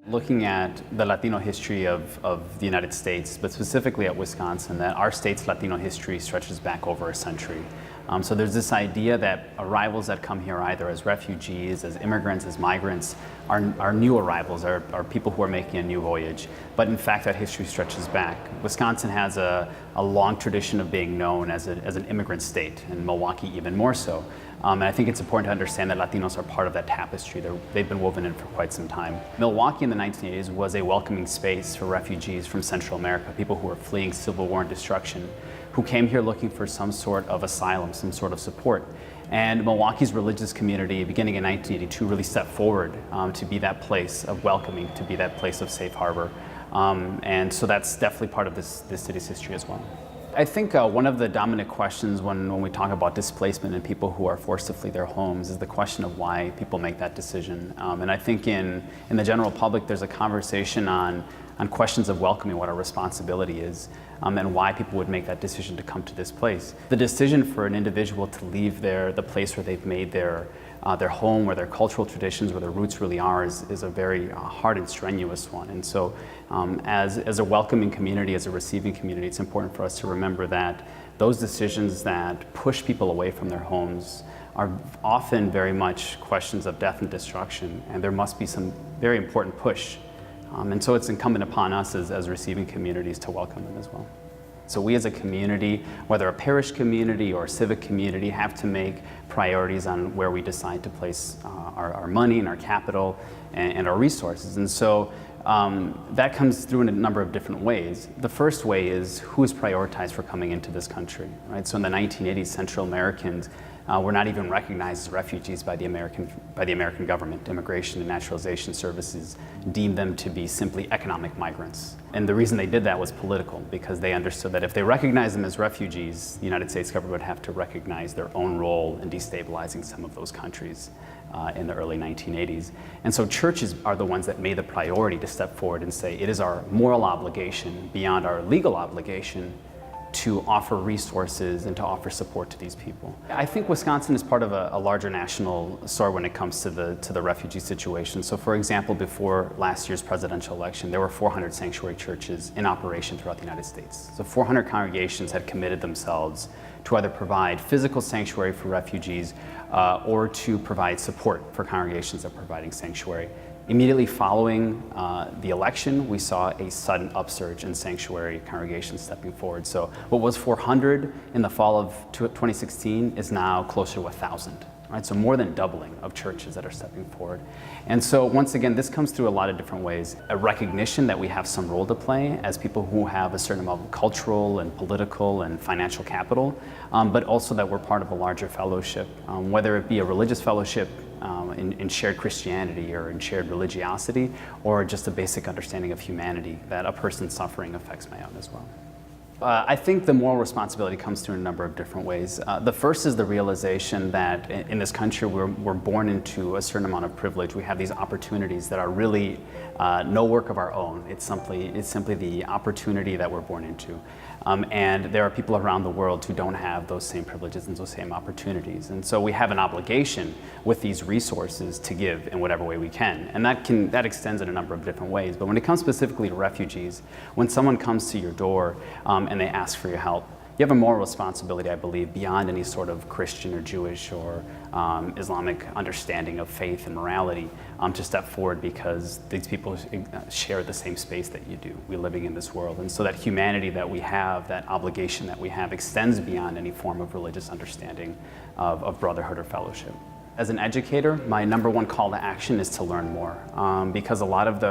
Looking at the Latino history of the United States, but specifically at Wisconsin, that our state's Latino history stretches back over a century. So there's this idea that arrivals that come here either as refugees, as immigrants, as migrants, are new arrivals, are people who are making a new voyage. But in fact, that history stretches back. Wisconsin has a long tradition of being known as an immigrant state, and Milwaukee even more so. And I think it's important to understand that Latinos are part of that tapestry. They've been woven in for quite some time. Milwaukee in the 1980s was a welcoming space for refugees from Central America, people who were fleeing civil war and destruction, who came here looking for some sort of asylum, some sort of support. And Milwaukee's religious community, beginning in 1982, really stepped forward to be that place of welcoming, to be that place of safe harbor. And so that's definitely part of this city's history as well. I think one of the dominant questions when we talk about displacement and people who are forced to flee their homes is the question of why people make that decision. And I think in the general public, there's a conversation on questions of welcoming, what our responsibility is, and why people would make that decision to come to this place. The decision for an individual to leave the place where they've made their home, where their cultural traditions, where their roots really are, is a very hard and strenuous one. And so as a welcoming community, as a receiving community, it's important for us to remember that those decisions that push people away from their homes are often very much questions of death and destruction, and there must be some very important push. And so it's incumbent upon us as receiving communities to welcome them as well. So we as a community, whether a parish community or a civic community, have to make priorities on where we decide to place our money and our capital and our resources. And so that comes through in a number of different ways. The first way is who is prioritized for coming into this country, right? So in the 1980s, Central Americans were not even recognized as refugees by the American government. Immigration and Naturalization Services deemed them to be simply economic migrants. And the reason they did that was political, because they understood that if they recognized them as refugees, the United States government would have to recognize their own role in destabilizing some of those countries in the early 1980s. And so churches are the ones that made the priority to step forward and say it is our moral obligation beyond our legal obligation to offer resources and to offer support to these people. I think Wisconsin is part of a larger national story when it comes to the refugee situation. So for example, before last year's presidential election, there were 400 sanctuary churches in operation throughout the United States. So 400 congregations had committed themselves to either provide physical sanctuary for refugees or to provide support for congregations that are providing sanctuary. Immediately following the election, we saw a sudden upsurge in sanctuary congregations stepping forward. So what was 400 in the fall of 2016 is now closer to 1,000. Right? So more than doubling of churches that are stepping forward. And so once again, this comes through a lot of different ways. A recognition that we have some role to play as people who have a certain amount of cultural and political and financial capital, but also that we're part of a larger fellowship, whether it be a religious fellowship in shared Christianity or in shared religiosity, or just a basic understanding of humanity, that a person's suffering affects my own as well. I think the moral responsibility comes through in a number of different ways. The first is the realization that in this country we're born into a certain amount of privilege. We have these opportunities that are really no work of our own. It's simply the opportunity that we're born into. And there are people around the world who don't have those same privileges and those same opportunities. And so we have an obligation with these resources to give in whatever way we can. And that extends in a number of different ways. But when it comes specifically to refugees, when someone comes to your door and they ask for your help, you have a moral responsibility, I believe, beyond any sort of Christian or Jewish or Islamic understanding of faith and morality to step forward, because these people share the same space that you do. We're living in this world. And so that humanity that we have, that obligation that we have, extends beyond any form of religious understanding of brotherhood or fellowship. As an educator, my number one call to action is to learn more, because a lot of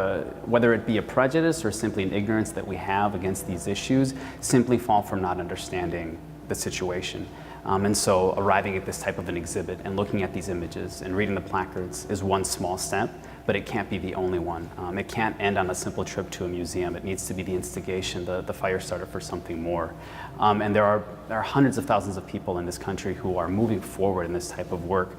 whether it be a prejudice or simply an ignorance that we have against these issues, simply fall from not understanding the situation. And so arriving at this type of an exhibit and looking at these images and reading the placards is one small step, but it can't be the only one. It can't end on a simple trip to a museum. It needs to be the instigation, the fire starter for something more. And there are hundreds of thousands of people in this country who are moving forward in this type of work,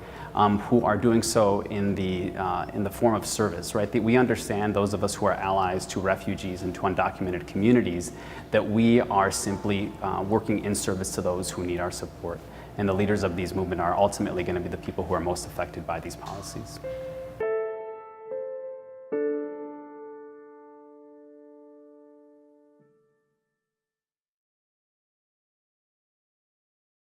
who are doing so in the form of service, right? We understand, those of us who are allies to refugees and to undocumented communities, that we are simply working in service to those who need our support. And the leaders of these movements are ultimately going to be the people who are most affected by these policies.